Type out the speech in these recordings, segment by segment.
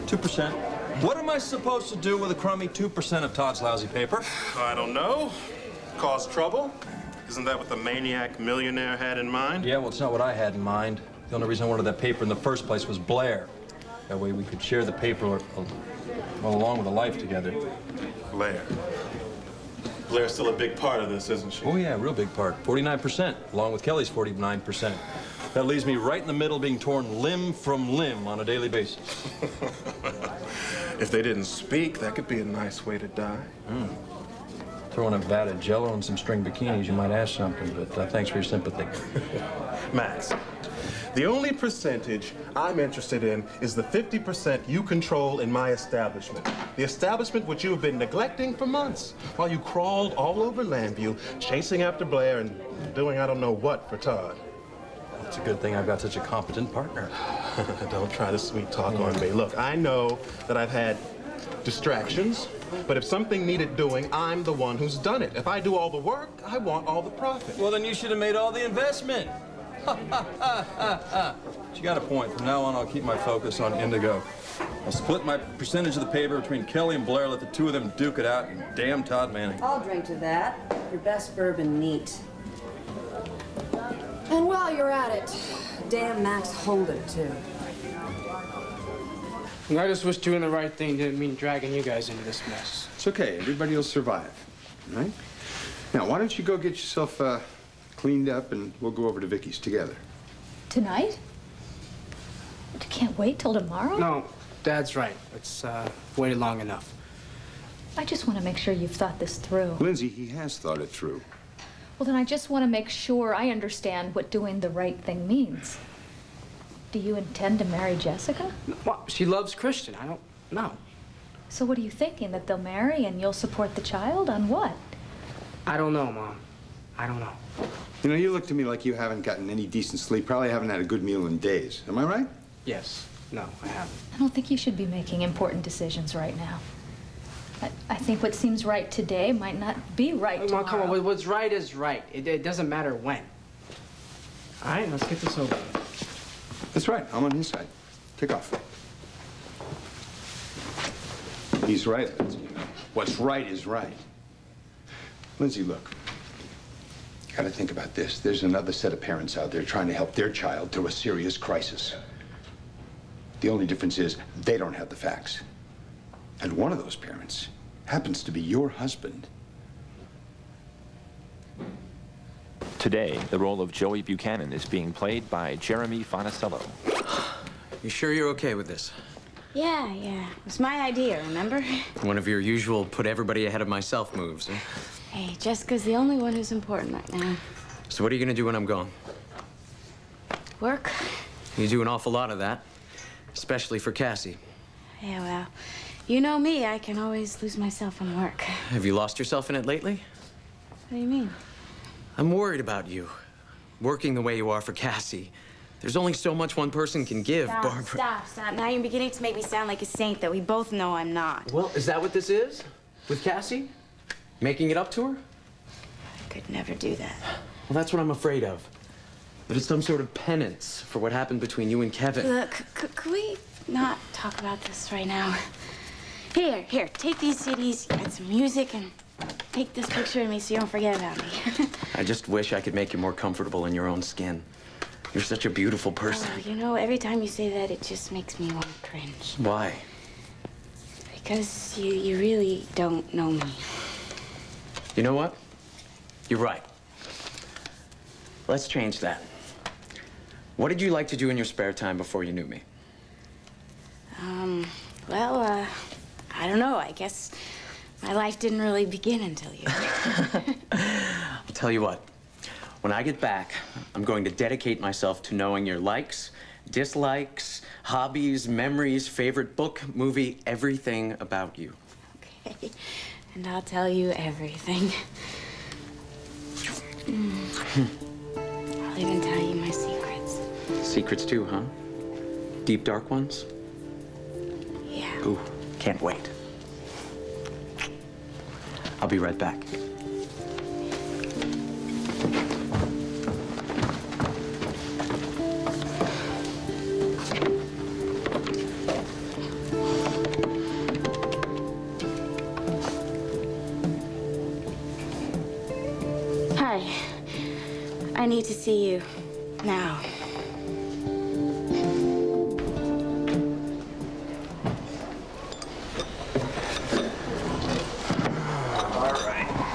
2%. What am I supposed to do with a crummy 2% of Todd's lousy paper? I don't know. Cause trouble? Isn't that what the maniac millionaire had in mind? Yeah, well, it's not what I had in mind. The only reason I wanted that paper in the first place was Blair. That way we could share the paper, well, along with a life together. Blair. Blair's still a big part of this, isn't she? Oh, yeah, real big part. 49%, along with Kelly's 49%. That leaves me right in the middle, being torn limb from limb on a daily basis. If they didn't speak, that could be a nice way to die. Throw in a vat of Jell-O and some string bikinis, you might ask something, but thanks for your sympathy. Max, the only percentage I'm interested in is the 50% you control in my establishment. The establishment which you have been neglecting for months while you crawled all over Landview, chasing after Blair and doing I don't know what for Todd. It's a good thing I've got such a competent partner. Don't try to sweet talk on me. Look, I know that I've had distractions, but if something needed doing, I'm the one who's done it. If I do all the work, I want all the profit. Well, then you should have made all the investment. But you got a point. From now on, I'll keep my focus on Indigo. I'll split my percentage of the paper between Kelly and Blair, let the two of them duke it out, and damn Todd Manning. I'll drink to that. Your best bourbon neat. And while you're at it, damn Max Holden, too. I just was doing the right thing, didn't mean dragging you guys into this mess. It's okay. Everybody will survive, all right? Now, why don't you go get yourself cleaned up, and we'll go over to Vicky's together. Tonight? You can't wait till tomorrow? No, Dad's right. It's waited long enough. I just want to make sure you've thought this through. Lindsay, he has thought it through. Well, then I just want to make sure I understand what doing the right thing means. Do you intend to marry Jessica? Well, she loves Christian. I don't know. So what are you thinking? That they'll marry and you'll support the child? On what? I don't know, Mom. I don't know. You know, you look to me like you haven't gotten any decent sleep, probably haven't had a good meal in days. Am I right? Yes. No, I haven't. I don't think you should be making important decisions right now. I think what seems right today might not be right tomorrow. Come on, what's right is right. It doesn't matter when. All right, let's get this over with. That's right. I'm on his side. Take off. He's right, Lindsay. What's right is right. Lindsay, look. You gotta think about this. There's another set of parents out there trying to help their child through a serious crisis. The only difference is they don't have the facts. And one of those parents happens to be your husband. Today, the role of Joey Buchanan is being played by Jeremy Fonicello. You sure you're okay with this? Yeah. It was my idea, remember? One of your usual put everybody ahead of myself moves, huh? Hey, Jessica's the only one who's important right now. So what are you gonna do when I'm gone? Work? You do an awful lot of that, especially for Cassie. Yeah, well, you know me, I can always lose myself in work. Have you lost yourself in it lately? What do you mean? I'm worried about you, working the way you are for Cassie. There's only so much one person can give, Barbara. Stop. Now you're beginning to make me sound like a saint that we both know I'm not. Well, is that what this is? With Cassie? Making it up to her? I could never do that. Well, that's what I'm afraid of. That it's some sort of penance for what happened between you and Kevin. Look, could we not talk about this right now? Here, take these CDs, get some music, and take this picture of me so you don't forget about me. I just wish I could make you more comfortable in your own skin. You're such a beautiful person. Oh, you know, every time you say that, it just makes me want to cringe. Why? Because you really don't know me. You know what? You're right. Let's change that. What did you like to do in your spare time before you knew me? Well, I don't know. I guess my life didn't really begin until you. I'll tell you what. When I get back, I'm going to dedicate myself to knowing your likes, dislikes, hobbies, memories, favorite book, movie, everything about you. Okay. And I'll tell you everything. I'll even tell you my secrets. Secrets too, huh? Deep, dark ones? Yeah. Ooh, can't wait. I'll be right back. need to see you now.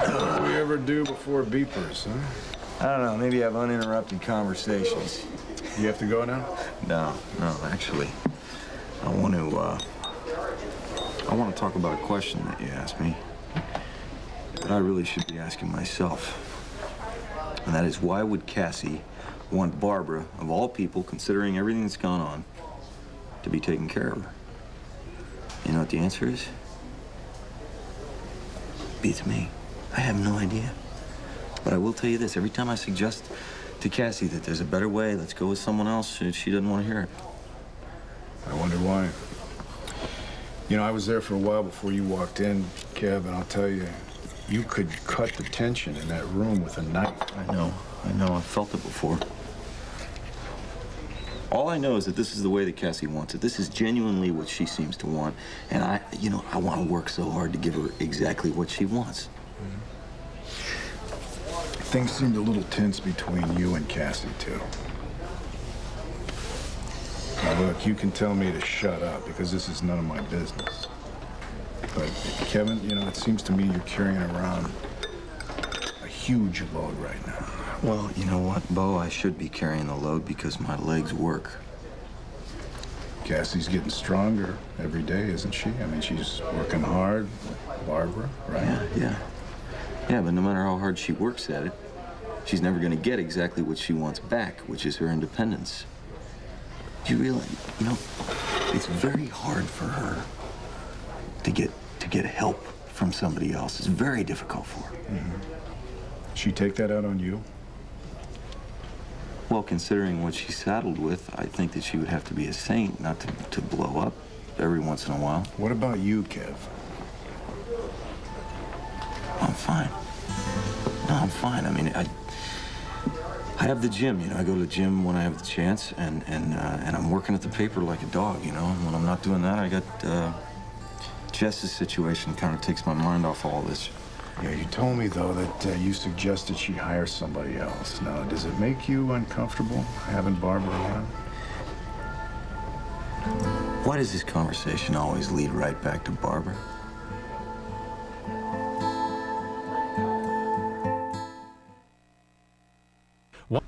What do we ever do before beepers, huh? I don't know, maybe have uninterrupted conversations. You have to go now? No, actually. I want to talk about a question that you asked me that I really should be asking myself. And that is, why would Cassie want Barbara, of all people, considering everything that's gone on, to be taking care of her? You know what the answer is? Beats me. I have no idea. But I will tell you this, every time I suggest to Cassie that there's a better way, let's go with someone else, she doesn't want to hear it. I wonder why. You know, I was there for a while before you walked in, Kev, and I'll tell you, you could cut the tension in that room with a knife. I know. I've felt it before. All I know is that this is the way that Cassie wants it. This is genuinely what she seems to want. And I want to work so hard to give her exactly what she wants. Things seemed a little tense between you and Cassie, too. Now, look, you can tell me to shut up, because this is none of my business. But, Kevin, you know, it seems to me you're carrying around a huge load right now. Well, you know what, Bo? I should be carrying the load because my legs work. Cassie's getting stronger every day, isn't she? I mean, she's working hard. Barbara, right? Yeah, but no matter how hard she works at it, she's never going to get exactly what she wants back, which is her independence. Do you realize, you know, it's very hard for her to get help from somebody else. It's very difficult for her. Mm-hmm. She take that out on you? Well, considering what she's saddled with, I think that she would have to be a saint not to blow up every once in a while. What about you, Kev? I'm fine. No, I'm fine. I mean, I have the gym, you know. I go to the gym when I have the chance, and I'm working at the paper like a dog, you know. And when I'm not doing that, I got Jess's situation kind of takes my mind off all this. Yeah, you told me, though, that you suggested she hire somebody else. Now, does it make you uncomfortable having Barbara around? Why does this conversation always lead right back to Barbara? What?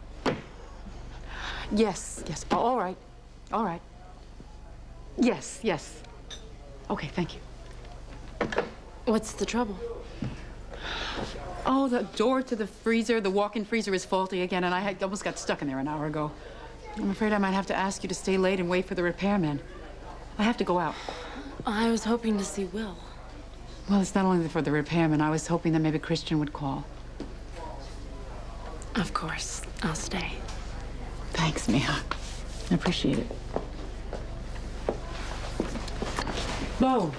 Yes. Oh, all right. Yes. Okay, thank you. What's the trouble? Oh, the door to the freezer, the walk-in freezer is faulty again, and I almost got stuck in there an hour ago. I'm afraid I might have to ask you to stay late and wait for the repairman. I have to go out. I was hoping to see Will. Well, it's not only for the repairman. I was hoping that maybe Christian would call. Of course. I'll stay. Thanks, Mia. I appreciate it. Bo,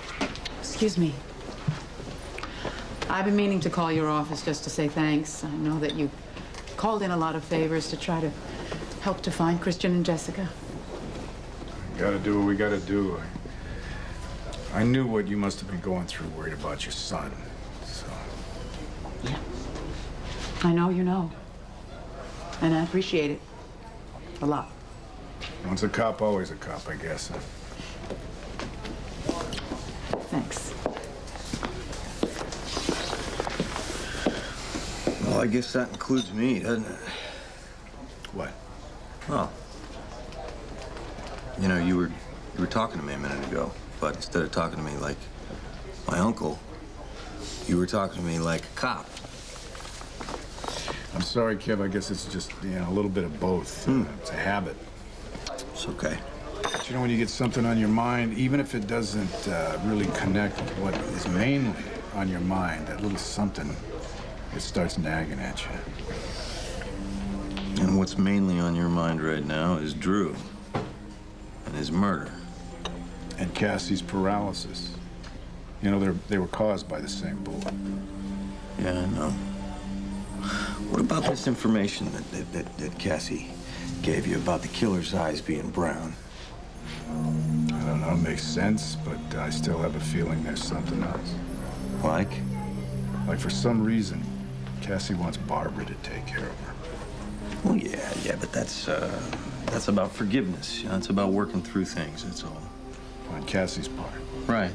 excuse me. I've been meaning to call your office just to say thanks. I know that you called in a lot of favors to try to help to find Christian and Jessica. We gotta do what we gotta do. I knew what you must have been going through, worried about your son, so. Yeah. I know you know. And I appreciate it. A lot. Once a cop, always a cop, I guess. Thanks. Well, I guess that includes me, doesn't it? What? Well, you know, you were talking to me a minute ago, but instead of talking to me like my uncle, you were talking to me like a cop. I'm sorry, Kev. I guess it's just, you know, a little bit of both. It's a habit. It's okay. But you know, when you get something on your mind, even if it doesn't really connect with what is mainly on your mind, that little something, it starts nagging at you. And what's mainly on your mind right now is Drew and his murder. And Cassie's paralysis. You know, they were caused by the same bullet. Yeah, I know. What about this information that Cassie gave you about the killer's eyes being brown? I don't know, it makes sense, but I still have a feeling there's something else. Like? Like, for some reason, Cassie wants Barbara to take care of her. Well, yeah, but that's about forgiveness. You know, it's about working through things, that's all. On Cassie's part. Right.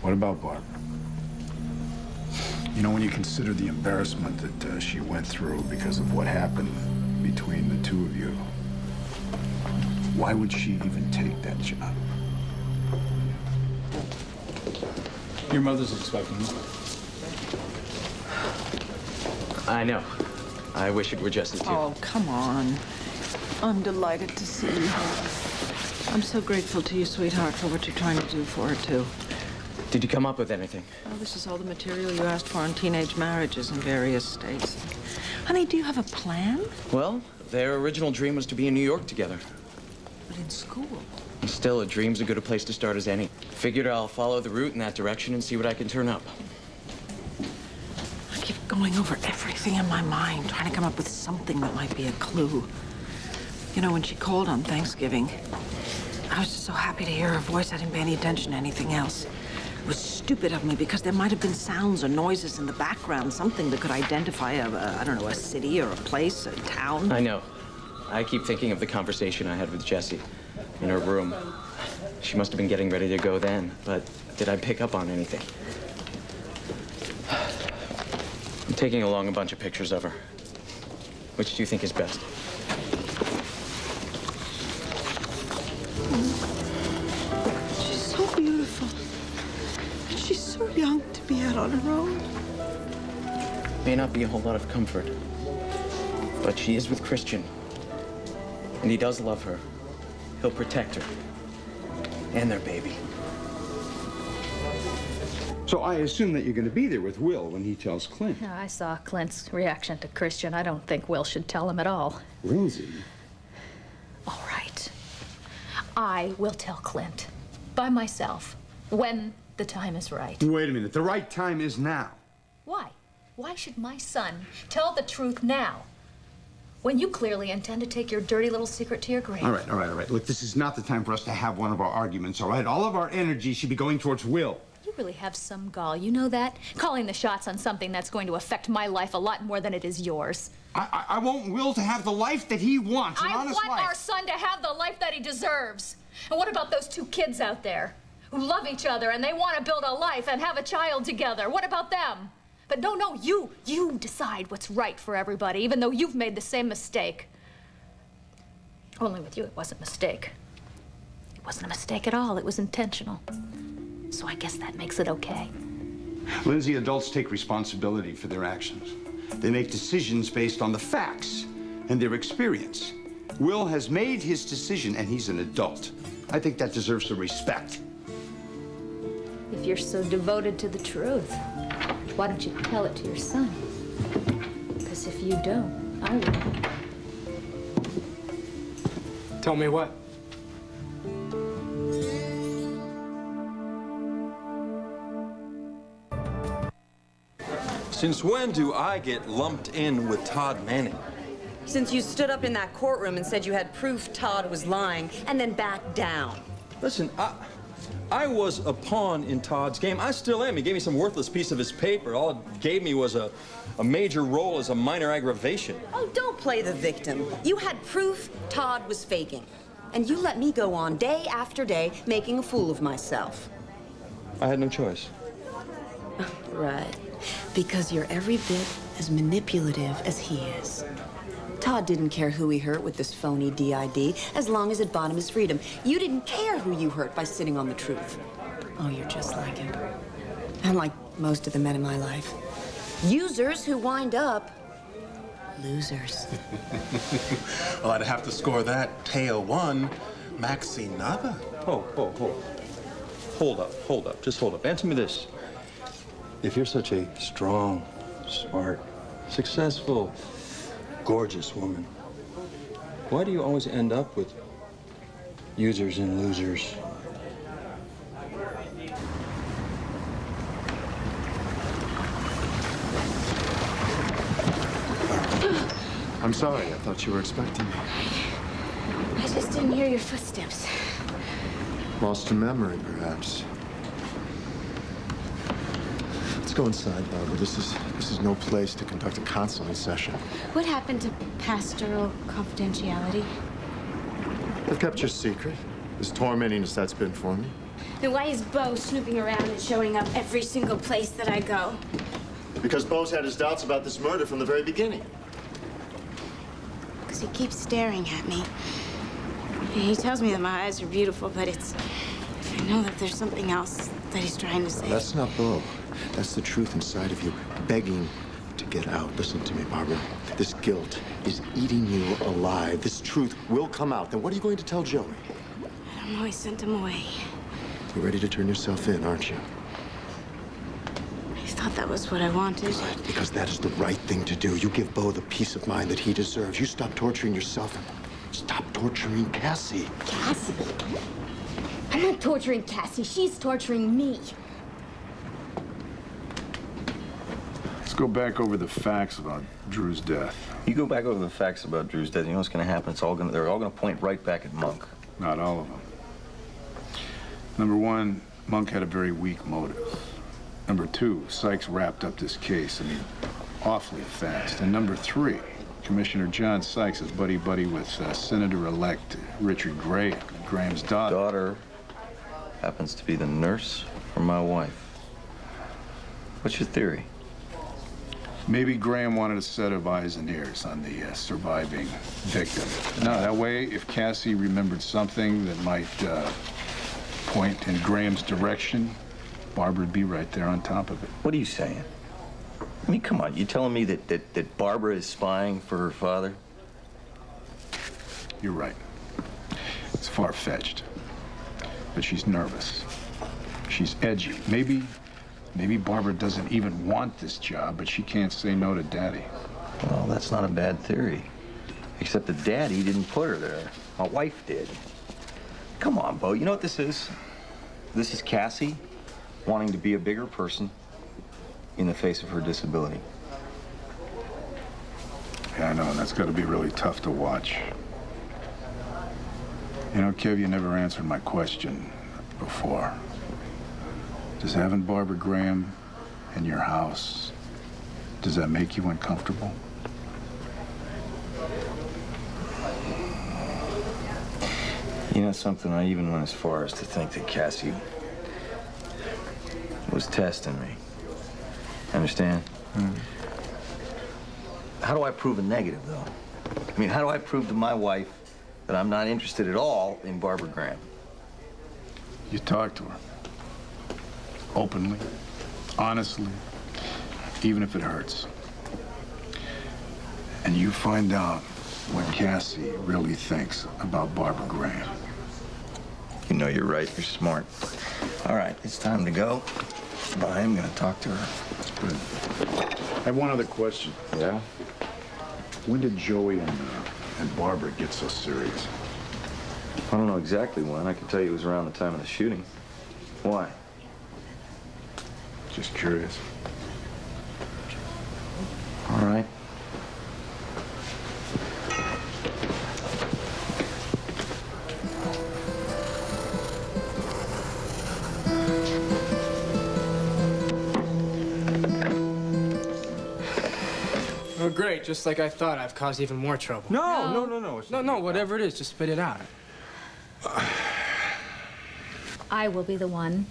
What about Barbara? You know, when you consider the embarrassment that she went through because of what happened between the two of you, why would she even take that job? Your mother's expecting you. I know. I wish it were Jesse, too. Oh, come on. I'm delighted to see you. I'm so grateful to you, sweetheart, for what you're trying to do for her, too. Did you come up with anything? Well, this is all the material you asked for on teenage marriages in various states. Honey, do you have a plan? Well, their original dream was to be in New York together. But in school. And still, a dream's as good a place to start as any. Figured I'll follow the route in that direction and see what I can turn up. I keep going over everything in my mind, trying to come up with something that might be a clue. You know, when she called on Thanksgiving, I was just so happy to hear her voice. I didn't pay any attention to anything else. It was stupid of me because there might have been sounds or noises in the background, something that could identify I don't know, a city or a place, a town. I know. I keep thinking of the conversation I had with Jessie in her room. She must have been getting ready to go then, but did I pick up on anything? I'm taking along a bunch of pictures of her. Which do you think is best? She's so beautiful. And she's so young to be out on her own. May not be a whole lot of comfort, but she is with Christian. And he does love her. He'll protect her. And their baby. So I assume that you're going to be there with Will when he tells Clint. Yeah, I saw Clint's reaction to Christian. I don't think Will should tell him at all. Lindsay? All right. I will tell Clint. By myself. When the time is right. Wait a minute. The right time is now. Why? Why should my son tell the truth now? When you clearly intend to take your dirty little secret to your grave. All right. Look, this is not the time for us to have one of our arguments, all right? All of our energy should be going towards Will. You really have some gall, you know that? Calling the shots on something that's going to affect my life a lot more than it is yours. I want Will to have the life that he wants, an honest life. I want our son to have the life that he deserves. And what about those two kids out there who love each other and they want to build a life and have a child together? What about them? But no, you decide what's right for everybody, even though you've made the same mistake. Only with you, it wasn't a mistake. It wasn't a mistake at all. It was intentional. So I guess that makes it okay. Lindsay, adults take responsibility for their actions. They make decisions based on the facts and their experience. Will has made his decision, and he's an adult. I think that deserves some respect. If you're so devoted to the truth, why don't you tell it to your son? Because if you don't, I will. Tell me what? Since when do I get lumped in with Todd Manning? Since you stood up in that courtroom and said you had proof Todd was lying, and then backed down. Listen, I was a pawn in Todd's game. I still am. He gave me some worthless piece of his paper. All it gave me was a major role as a minor aggravation. Oh, don't play the victim. You had proof Todd was faking. And you let me go on day after day making a fool of myself. I had no choice. Right. Because you're every bit as manipulative as he is. Todd didn't care who he hurt with this phony DID, as long as it bought him his freedom. You didn't care who you hurt by sitting on the truth. Oh, you're just like him. And like most of the men in my life. Users who wind up losers. Well, I'd have to score that tail one, maxi nada. Hold up. Just hold up. Answer me this. If you're such a strong, smart, successful, gorgeous woman, why do you always end up with users and losers? I'm sorry. I thought you were expecting me. I just didn't hear your footsteps. Lost in memory, perhaps. It's Let's go inside, Barbara. This is no place to conduct a counseling session. What happened to pastoral confidentiality? I've kept your secret. As tormenting as that's been for me. Then why is Bo snooping around and showing up every single place that I go? Because Bo's had his doubts about this murder from the very beginning. Because he keeps staring at me. He tells me that my eyes are beautiful, but I know that there's something else that he's trying to say. That's not Bo. That's the truth inside of you, begging to get out. Listen to me, Barbara. This guilt is eating you alive. This truth will come out. Then what are you going to tell Joey? I don't know, he sent him away. You're ready to turn yourself in, aren't you? I thought that was what I wanted. Because that is the right thing to do. You give Bo the peace of mind that he deserves. You stop torturing yourself and stop torturing Cassie. Cassie? I'm not torturing Cassie. She's torturing me. Let's go back over the facts about Drew's death. You go back over the facts about Drew's death, you know what's going to happen? They're all going to point right back at Monk. Not all of them. Number one, Monk had a very weak motive. Number two, Sykes wrapped up this case, awfully fast. And number three, Commissioner John Sykes is buddy-buddy with Senator-elect Richard Graham, Graham's daughter. Daughter happens to be the nurse for my wife. What's your theory? Maybe Graham wanted a set of eyes and ears on the surviving victim. No, that way, if Cassie remembered something that might point in Graham's direction, Barbara would be right there on top of it. What are you saying? I mean, come on, you telling me that Barbara is spying for her father? You're right. It's far-fetched. But she's nervous. She's edgy. Maybe Barbara doesn't even want this job, but she can't say no to Daddy. Well, that's not a bad theory. Except that Daddy didn't put her there. My wife did. Come on, Bo. You know what this is? This is Cassie wanting to be a bigger person in the face of her disability. Yeah, I know, and that's got to be really tough to watch. You know, Kev, you never answered my question before. Does having Barbara Graham in your house, does that make you uncomfortable? You know something, I even went as far as to think that Cassie was testing me. Understand? How do I prove a negative, though? I mean, how do I prove to my wife that I'm not interested at all in Barbara Graham? You talk to her. Openly, honestly, even if it hurts. And you find out what Cassie really thinks about Barbara Graham. You know you're right. You're smart. All right, it's time to go. But I am going to talk to her. That's good. I have one other question. Yeah? When did Joey and Barbara get so serious? I don't know exactly when. I can tell you it was around the time of the shooting. Why? Just curious. All right. Oh, great. Just like I thought, I've caused even more trouble. No. No, whatever it is, just spit it out. I will be the one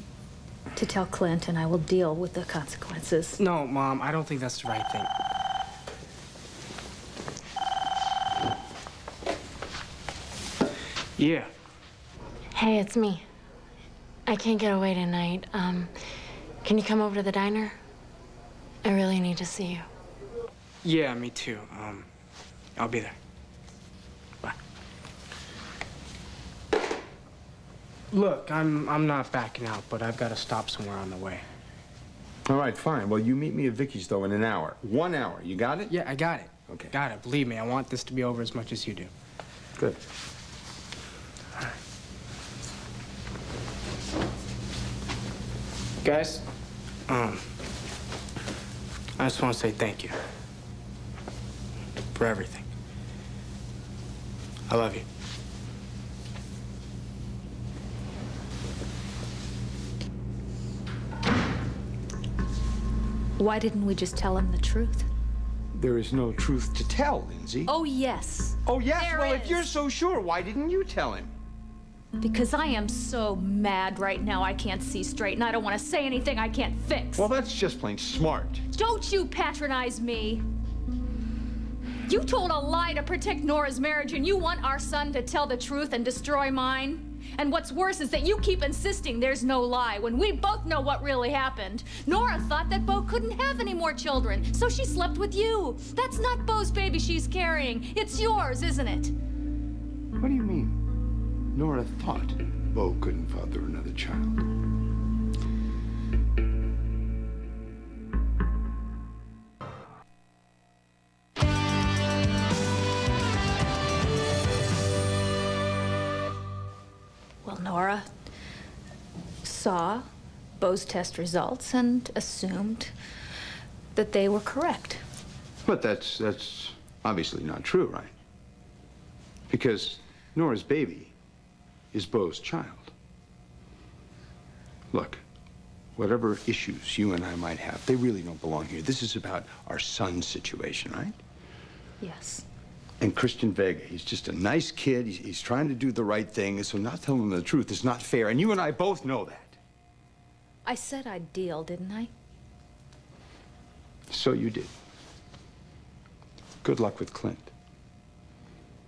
to tell Clint, and I will deal with the consequences. No, Mom, I don't think that's the right thing. Yeah. Hey, it's me. I can't get away tonight. Can you come over to the diner? I really need to see you. Yeah, me too. I'll be there. Bye. Look, I'm not backing out, but I've got to stop somewhere on the way. All right, fine. Well, you meet me at Vicky's, though, in an hour. 1 hour. You got it? Yeah, I got it. Okay. Got it. Believe me, I want this to be over as much as you do. Good. All right. Guys, I just want to say thank you for everything. I love you. Why didn't we just tell him the truth? There is no truth to tell, Lindsay. Oh, yes. Oh, yes? There Well, is. if you're so sure, why didn't you tell him? Because I am so mad right now I can't see straight, and I don't want to say anything I can't fix. Well, that's just plain smart. Don't you patronize me. You told a lie to protect Nora's marriage, and you want our son to tell the truth and destroy mine? And what's worse is that you keep insisting there's no lie, when we both know what really happened. Nora thought that Bo couldn't have any more children, so she slept with you. That's not Bo's baby she's carrying. It's yours, isn't it? What do you mean? Nora thought Bo couldn't father another child. Well, Nora saw Bo's test results and assumed that they were correct. But that's obviously not true, right? Because Nora's baby is Bo's child. Look, whatever issues you and I might have, they really don't belong here. This is about our son's situation, right? Yes. And Christian Vega, he's just a nice kid. He's trying to do the right thing, so not telling him the truth is not fair, and you and I both know that. I said I'd deal, didn't I? So you did. Good luck with Clint.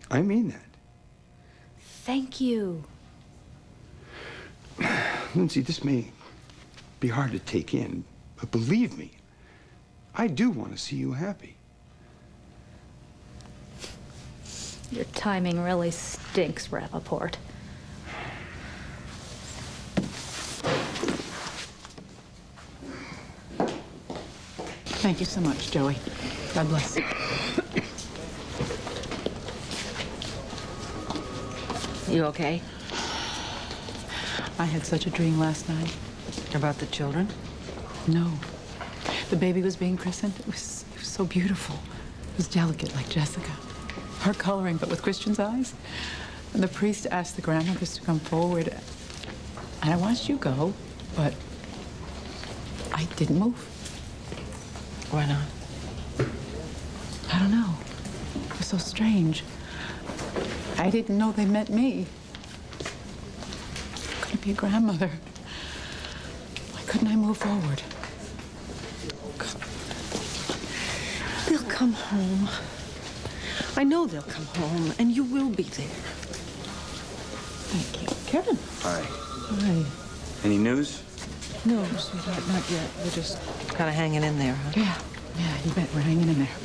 I mean that. Thank you. Lindsay, this may be hard to take in, but believe me, I do want to see you happy. Your timing really stinks, Rappaport. Thank you so much, Joey. God bless. You okay? I had such a dream last night. About the children? No. The baby was being christened. It was so beautiful. It was delicate, like Jessica. Her coloring, but with Christian's eyes. And the priest asked the grandmothers to come forward. And I watched you go, but I didn't move. Why not? I don't know. It was so strange. I didn't know they meant me. I couldn't be a grandmother. Why couldn't I move forward? They'll come home. I know they'll come home, and you will be there. Thank you. Kevin. Hi. Hi. Any news? No, sweetheart, not yet. We're just kind of hanging in there, huh? Yeah, you bet. We're hanging in there.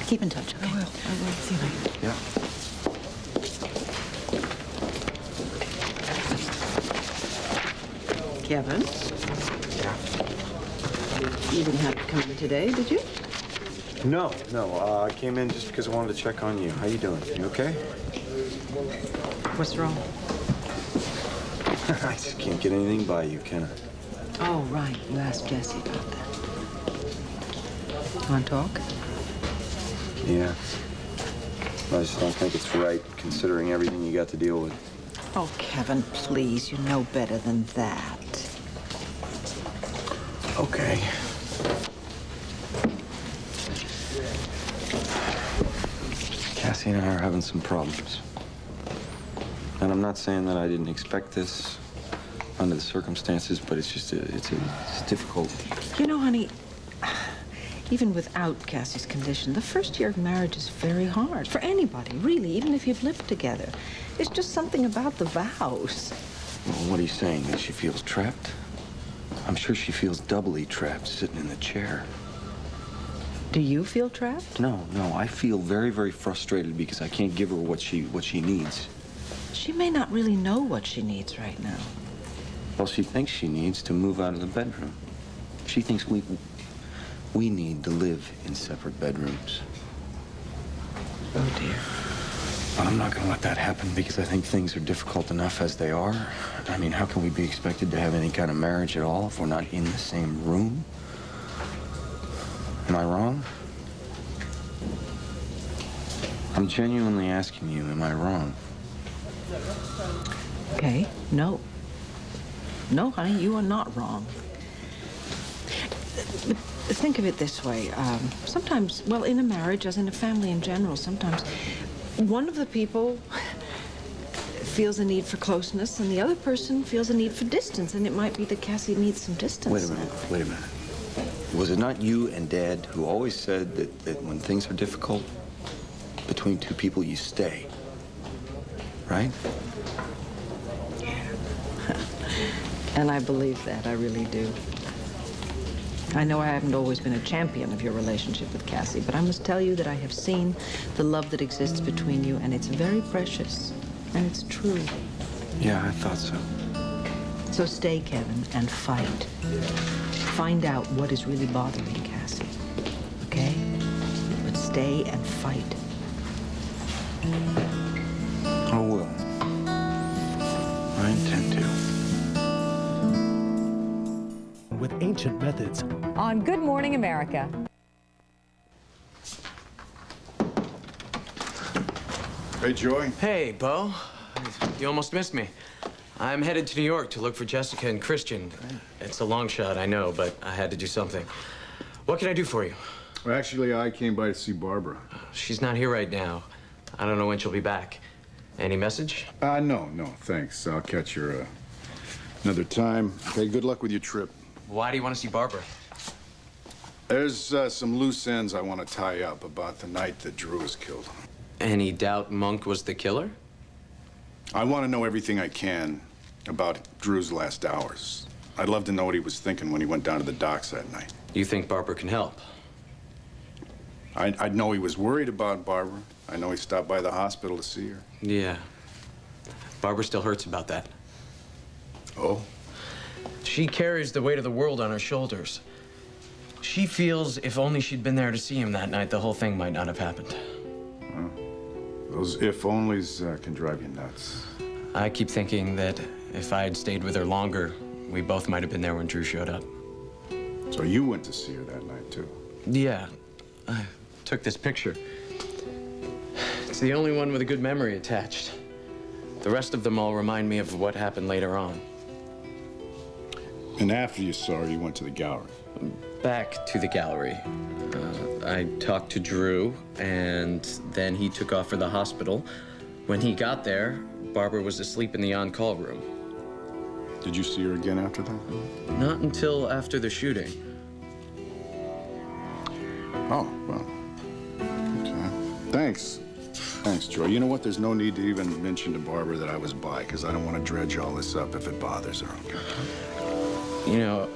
Keep in touch, okay? I will. See you later. Yeah. Kevin? Yeah. You didn't have to come in today, did you? No. I came in just because I wanted to check on you. How you doing? You okay? What's wrong? I just can't get anything by you, can I? Oh, right. You asked Jesse about that. Want to talk? Yeah. I just don't think it's right, considering everything you got to deal with. Oh, Kevin, please. You know better than that. Okay. Cassie and I are having some problems. And I'm not saying that I didn't expect this under the circumstances, but it's just, it's difficult. You know, honey, even without Cassie's condition, the first year of marriage is very hard for anybody, really, even if you've lived together. It's just something about the vows. Well, what are you saying? That she feels trapped? I'm sure she feels doubly trapped sitting in the chair. Do you feel trapped? No. I feel very, very frustrated because I can't give her what she needs. She may not really know what she needs right now. Well, she thinks she needs to move out of the bedroom. She thinks we need to live in separate bedrooms. Oh, dear. But I'm not going to let that happen because I think things are difficult enough as they are. I mean, how can we be expected to have any kind of marriage at all if we're not in the same room? Am I wrong? I'm genuinely asking you, am I wrong? Okay, no. No, honey, you are not wrong. think of it this way. Sometimes, well, in a marriage, as in a family in general, sometimes one of the people feels a need for closeness and the other person feels a need for distance, and it might be that Cassie needs some distance. Wait a minute. Was it not you and Dad who always said that when things are difficult between two people, you stay? Right? And I believe that, I really do. I know I haven't always been a champion of your relationship with Cassie, but I must tell you that I have seen the love that exists between you, and it's very precious, and it's true. Yeah, I thought so. So stay, Kevin, and fight. Find out what is really bothering Cassie, okay? But stay and fight. I will. I intend to. With ancient methods. On Good Morning America. Hey, Joy. Hey, Bo. You almost missed me. I'm headed to New York to look for Jessica and Christian. It's a long shot, I know, but I had to do something. What can I do for you? Well, actually, I came by to see Barbara. She's not here right now. I don't know when she'll be back. Any message? No, thanks. I'll catch her another time. Okay, good luck with your trip. Why do you want to see Barbara? There's some loose ends I want to tie up about the night that Drew was killed. Any doubt Monk was the killer? I want to know everything I can about Drew's last hours. I'd love to know what he was thinking when he went down to the docks that night. You think Barbara can help? I'd know he was worried about Barbara. I know he stopped by the hospital to see her. Yeah. Barbara still hurts about that. Oh? She carries the weight of the world on her shoulders. She feels if only she'd been there to see him that night, the whole thing might not have happened. Those if-onlys can drive you nuts. I keep thinking that if I had stayed with her longer, we both might have been there when Drew showed up. So you went to see her that night, too? Yeah. I took this picture. It's the only one with a good memory attached. The rest of them all remind me of what happened later on. And after you saw her, you went to the gallery? Back to the gallery. I talked to Drew, and then he took off for the hospital. When he got there, Barbara was asleep in the on-call room. Did you see her again after that? Not until after the shooting. Oh, well. Okay. Thanks. Thanks, Joy. You know what? There's no need to even mention to Barbara that I was by, because I don't want to dredge all this up if it bothers her, okay? You know,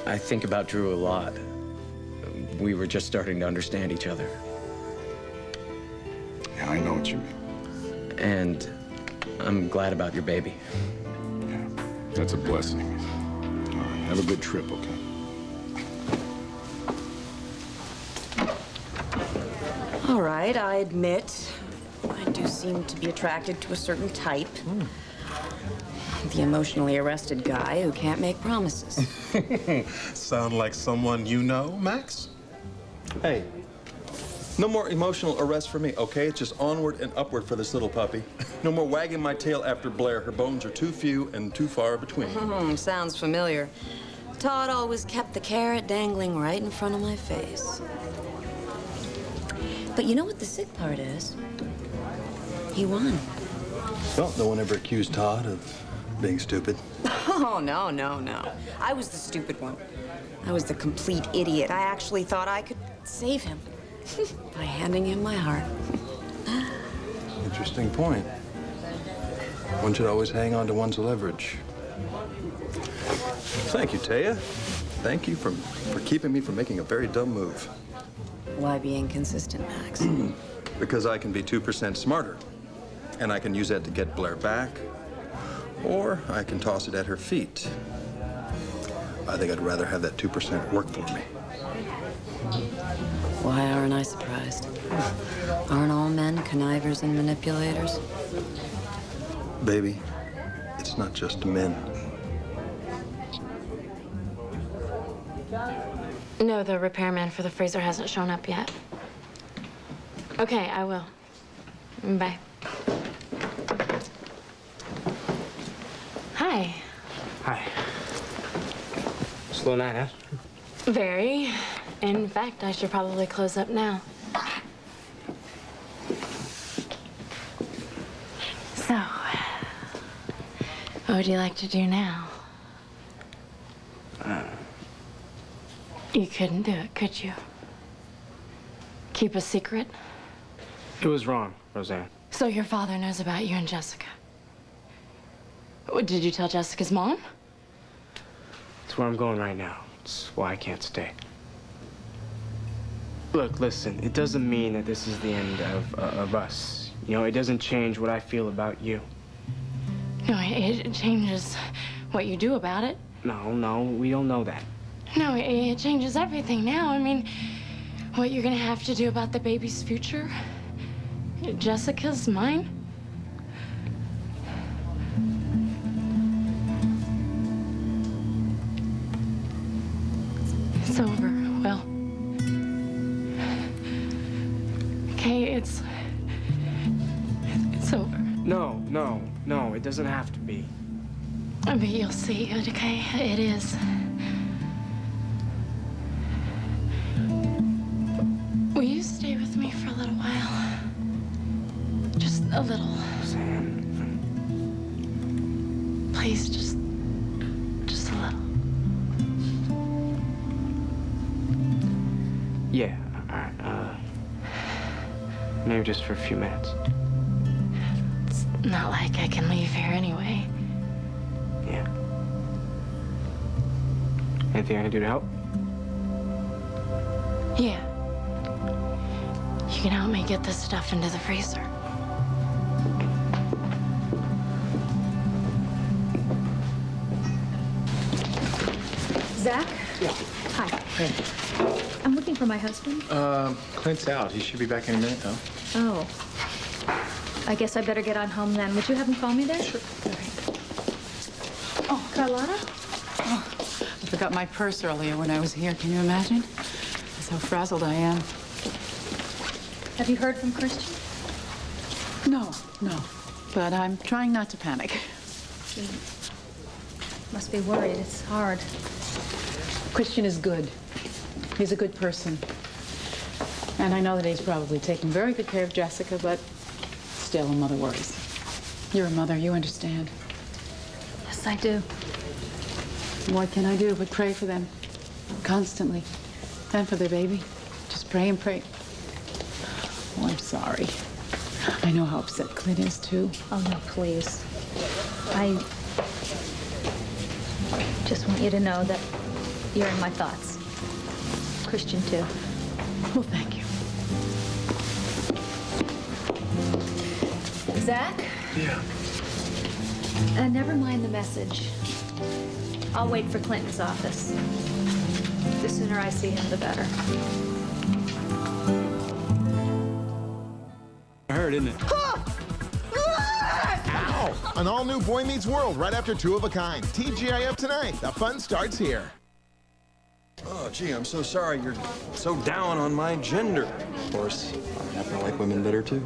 I think about Drew a lot. We were just starting to understand each other. Yeah, I know what you mean. And I'm glad about your baby. Yeah, that's a blessing. All right, have a good trip, okay? All right, I admit, I do seem to be attracted to a certain type. The emotionally arrested guy who can't make promises. Sound like someone you know, Max? Hey, no more emotional arrest for me, okay? It's just onward and upward for this little puppy. No more wagging my tail after Blair. Her bones are too few and too far between. Sounds familiar. Todd always kept the carrot dangling right in front of my face. But you know what the sick part is? He won. Well, no one ever accused Todd of being stupid. Oh, no. I was the stupid one. I was the complete idiot. I actually thought I could save him by handing him my heart. Interesting point. One should always hang on to one's leverage. Thank you, Taya. Thank you for keeping me from making a very dumb move. Why be inconsistent, Max? Because I can be 2% smarter. And I can use that to get Blair back. Or I can toss it at her feet. I think I'd rather have that 2% work for me. Why aren't I surprised? Aren't all men connivers and manipulators? Baby, it's not just men. No, the repairman for the freezer hasn't shown up yet. Okay, I will. Bye. Hi. Slow night, huh? Very. In fact, I should probably close up now. So, what would you like to do now? You couldn't do it, could you? Keep a secret? It was wrong, Roseanne. So your father knows about you and Jessica. What, did you tell Jessica's mom? It's where I'm going right now. It's why I can't stay. Look, listen, it doesn't mean that this is the end of us. You know, it doesn't change what I feel about you. No, it changes what you do about it. No, we don't know that. No, it changes everything now. I mean, what you're gonna have to do about the baby's future? Jessica's, mine? It's over, Will. Okay, it's over. No, it doesn't have to be. But you'll see, okay? It is. Will you stay with me for a little while? Just a little. Sam. Please, just a little. Yeah, all right, maybe just for a few minutes. It's not like I can leave here anyway. Yeah. Anything I can do to help? Yeah. You can help me get this stuff into the freezer. Zach? Yeah. Hi. Hey. I'm looking for my husband. Clint's out. He should be back in a minute, though. Oh. I guess I better get on home then. Would you have him call me there? Sure. Oh, Carlotta? Oh, I forgot my purse earlier when I was here. Can you imagine? That's how frazzled I am. Have you heard from Christian? No. But I'm trying not to panic. He must be worried. It's hard. Christian is good. He's a good person. And I know that he's probably taking very good care of Jessica, but still, a mother worries. You're a mother, you understand. Yes, I do. What can I do but pray for them? Constantly. And for their baby. Just pray and pray. Oh, I'm sorry. I know how upset Clint is, too. Oh, no, please. I just want you to know that you're in my thoughts. Christian, too. Well, thank you. Zach? Yeah. Never mind the message. I'll wait for Clinton's office. The sooner I see him, the better. I heard, isn't it? Ow! An all-new Boy Meets World right after Two of a Kind. TGIF tonight. The fun starts here. Oh, gee, I'm so sorry you're so down on my gender. Of course, I happen to like women better, too.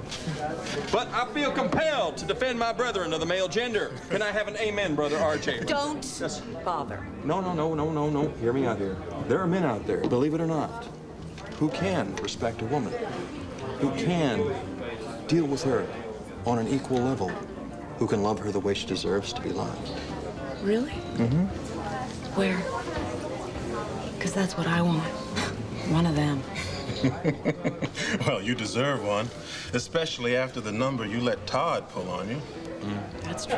But I feel compelled to defend my brethren of the male gender. Can I have an amen, Brother RJ? Don't bother. No. Hear me out here. There are men out there, believe it or not, who can respect a woman, who can deal with her on an equal level, Who can love her the way she deserves to be loved. Really? Mm-hmm. Where? Because that's what I want. One of them. Well, you deserve one, especially after the number you let Todd pull on you. That's true.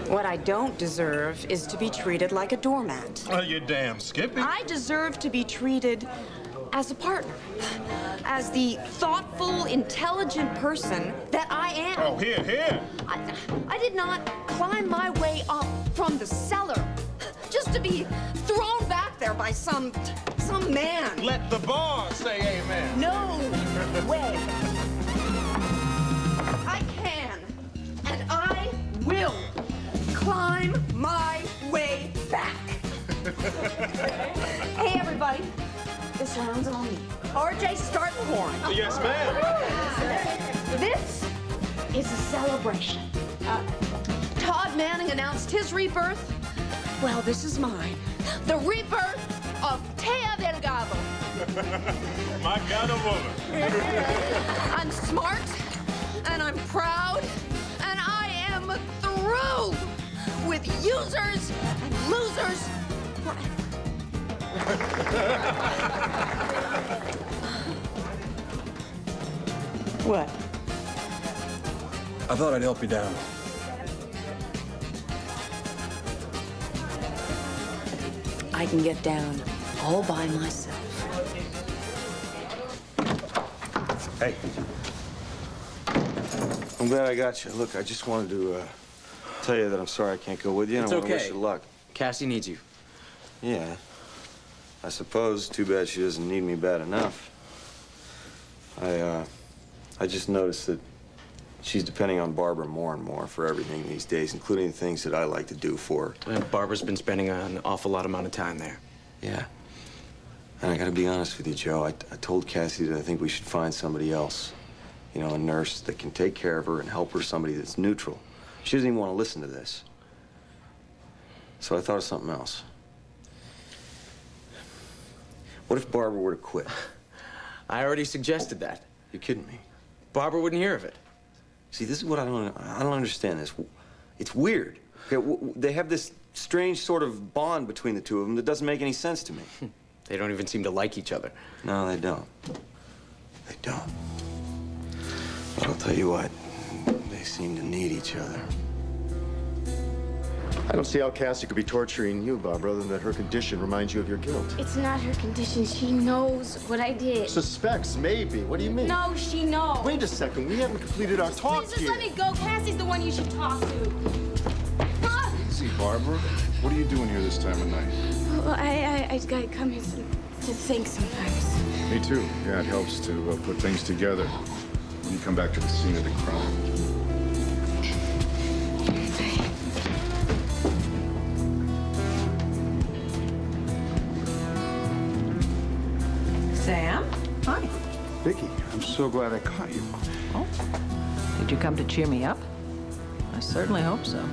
What I don't deserve is to be treated like a doormat. Well, you're damn skippy. I deserve to be treated as a partner, as the thoughtful, intelligent person that I am. Oh, here. I did not climb my way up from the cellar just to be thrown back there by some man. Let the boss say amen. No way. I can, and I will climb my way back. Hey, everybody. This round's on me. RJ, start the horn. Yes, ma'am. This is a celebration. Todd Manning announced his rebirth. Well, this is mine. The rebirth of Tea Delgado. My kind of woman. I'm smart, and I'm proud, and I am through with users and losers. What? I thought I'd help you down. I can get down all by myself. Hey. I'm glad I got you. Look, I just wanted to tell you that I'm sorry I can't go with you, and It's I want to okay. wish you luck. Cassie needs you. Yeah. I suppose. Too bad she doesn't need me bad enough. I just noticed that she's depending on Barbara more and more for everything these days, including the things that I like to do for her. And Barbara's been spending an awful lot amount of time there. Yeah. And I gotta be honest with you, Joe. I told Cassie that I think we should find somebody else. You know, a nurse that can take care of her and help her, somebody that's neutral. She doesn't even want to listen to this. So I thought of something else. What if Barbara were to quit? I already suggested that. You're kidding me. Barbara wouldn't hear of it. See, this is what I don't understand this. It's weird. Okay, they have this strange sort of bond between the two of them that doesn't make any sense to me. They don't even seem to like each other. No, they don't. They don't. But I'll tell you what, they seem to need each other. I don't see how Cassie could be torturing you, Barbara, other than that her condition reminds you of your guilt. It's not her condition. She knows what I did. Suspects, maybe. What do you mean? No, she knows. Wait a second. We haven't completed our talk Please just here. let me go. Cassie's the one you should talk to. Easy, Barbara. What are you doing here this time of night? Well, I gotta come here to think sometimes. Me too. Yeah, it helps to put things together when you come back to the scene of the crime. Sam? Hi. Vicky, I'm so glad I caught you. Oh, did you come to cheer me up? I certainly hope so.